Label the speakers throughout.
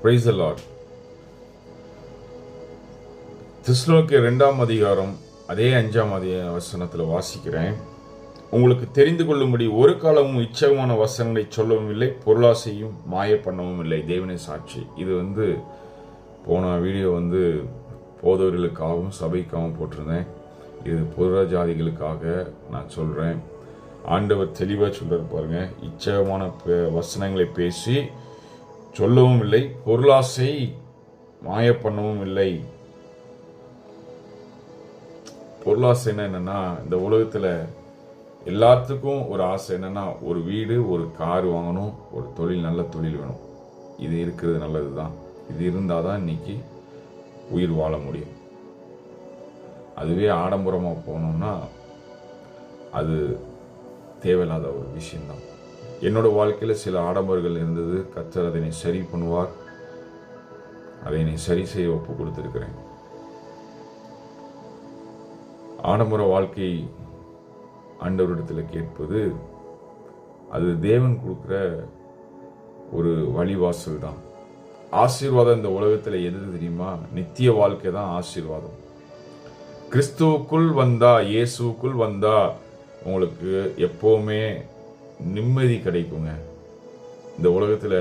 Speaker 1: Praise the Lord. தெசலோனிக்கேயர் 2ஆம் அதிகாரம் அதே 5ஆம் வசனத்தில் வாசிக்கிறேன். உங்களுக்கு தெரிந்து கொள்ளும்படி ஒரு காலமும் இச்சகமான வசனங்களை சொல்லவும் இல்லை, பொருளாசையும் மாய பண்ணவும் இல்லை. தேவனே சாட்சி. இது போன வீடியோ போதவர்களுக்காகவும் சபைக்காகவும் போட்டிருந்தேன். இது புற ஜாதிகளுக்காக நான் சொல்கிறேன். ஆண்டவர் தெளிவாக சொல்கிறார் பாருங்க. இச்சகமான வசனங்களை பேசி சொல்லவும் இல்லை, பொருளாசை மாய பண்ணவும் இல்லை. பொருளாசைன்னா என்னன்னா, இந்த உலகத்தில் எல்லாத்துக்கும் ஒரு ஆசை என்னன்னா, ஒரு வீடு, ஒரு கார் வாங்கணும், ஒரு தொழில், நல்ல தொழில் வேணும். இது இருக்கிறது நல்லது தான். இது இருந்தால் தான் இன்னைக்கு உயிர் வாழ முடியும். அதுவே ஆடம்பரமாக போனோம்னா அது தேவையில்லாத ஒரு விஷயம்தான். என்னோட வாழ்க்கையில் சில ஆடம்பரங்கள் இருந்தது. கர்த்தர் அதனை சரி பண்ணுவார். அதை சரி செய்ய ஒப்பு கொடுத்திருக்கிறேன். ஆடம்பர வாழ்க்கை ஆண்டவரிடத்தில் கேட்பது அது தேவன் கொடுக்குற ஒரு வழிவாசல் தான். ஆசீர்வாதம் இந்த உலகத்தில் எது தெரியுமா? நித்திய வாழ்க்கை தான் ஆசீர்வாதம். கிறிஸ்துவுக்குள் வந்தா, இயேசுக்குள் வந்தா உங்களுக்கு எப்போவுமே நிம்மதி கிடைக்குங்க. இந்த உலகத்தில்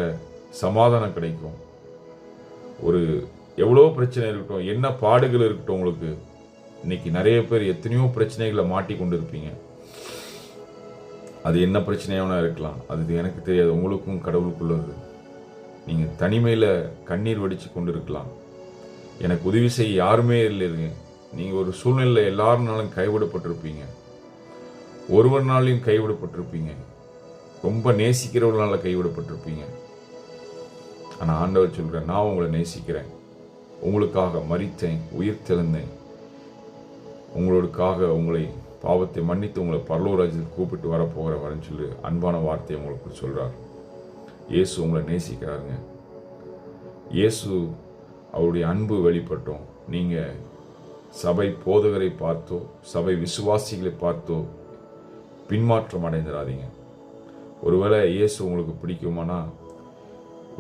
Speaker 1: சமாதானம் கிடைக்கும். எவ்வளோ பிரச்சனை இருக்கட்டும், என்ன பாடுகள் இருக்கட்டும், உங்களுக்கு இன்னைக்கு நிறைய பேர் எத்தனையோ பிரச்சனைகளை மாட்டி கொண்டு இருப்பீங்க. அது என்ன பிரச்சனையான இருக்கலாம், அது எனக்கு தெரியாது. உங்களுக்கும் கடவுளுக்குள்ளது. நீங்கள் தனிமையில் கண்ணீர் வடித்து கொண்டு இருக்கலாம். எனக்கு உதவி செய்ய யாருமே இல்லைங்க. நீங்கள் ஒரு சூழ்நிலையில் எல்லாருனாலும் கைவிடப்பட்டிருப்பீங்க. ஒருவர்னாலையும் கைவிடப்பட்டிருப்பீங்க. ரொம்ப நேசிக்கிறவர்களால கைவிடப்பட்டிருப்பீங்க. ஆனால் ஆண்டவர் சொல்கிறேன், நான் உங்களை நேசிக்கிறேன். உங்களுக்காக மரித்தேன், உயிர் தெழுந்தேன். உங்களுக்காக உங்களை பாவத்தை மன்னித்து உங்களை பரலோகராஜ்யத்தில் கூப்பிட்டு வரப்போகிறவர்னு சொல்லி அன்பான வார்த்தையை உங்களுக்கு சொல்கிறார். இயேசு உங்களை நேசிக்கிறாருங்க. இயேசு அவருடைய அன்பு வெளிப்பட்டோம். நீங்கள் சபை போதகரை பார்த்தோ, சபை விசுவாசிகளை பார்த்தோ பின்மாற்றம் அடைந்துடாதீங்க. ஒருவேளை இயேசு உங்களுக்கு பிடிக்குமானா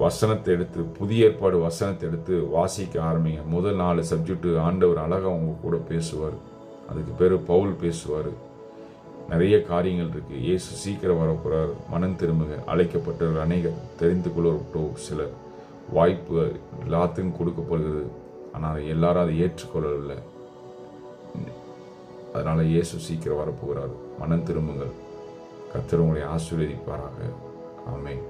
Speaker 1: வசனத்தை எடுத்து, புதிய ஏற்பாடு வசனத்தை எடுத்து வாசிக்க ஆரம்பிங்க. முதல் 4 சப்ஜெக்ட் ஆண்டவர் அழகாக உங்க கூட பேசுவார். அதுக்கு பேர் பவுல் பேசுவார். நிறைய காரியங்கள் இருக்கு. இயேசு சீக்கிரம் வரப்போறார். மனம் திரும்புங்க. அழைக்கப்பட்டவர்கள் அநேகர், தெரிந்து கொள்ளப்பட்டோ சிலர். வாய்ப்பு எல்லாத்துக்கும் கொடுக்கப்படுகிறது. ஆனால் எல்லாரும் அதை ஏற்றுக்கொள்ளவில்லை. அதனால இயேசு சீக்கிரம் வரப்போகிறார். மனம் திரும்புங்கள். கர்த்தர் உங்களை ஆசீர்வதிப்பாராக. ஆமென்.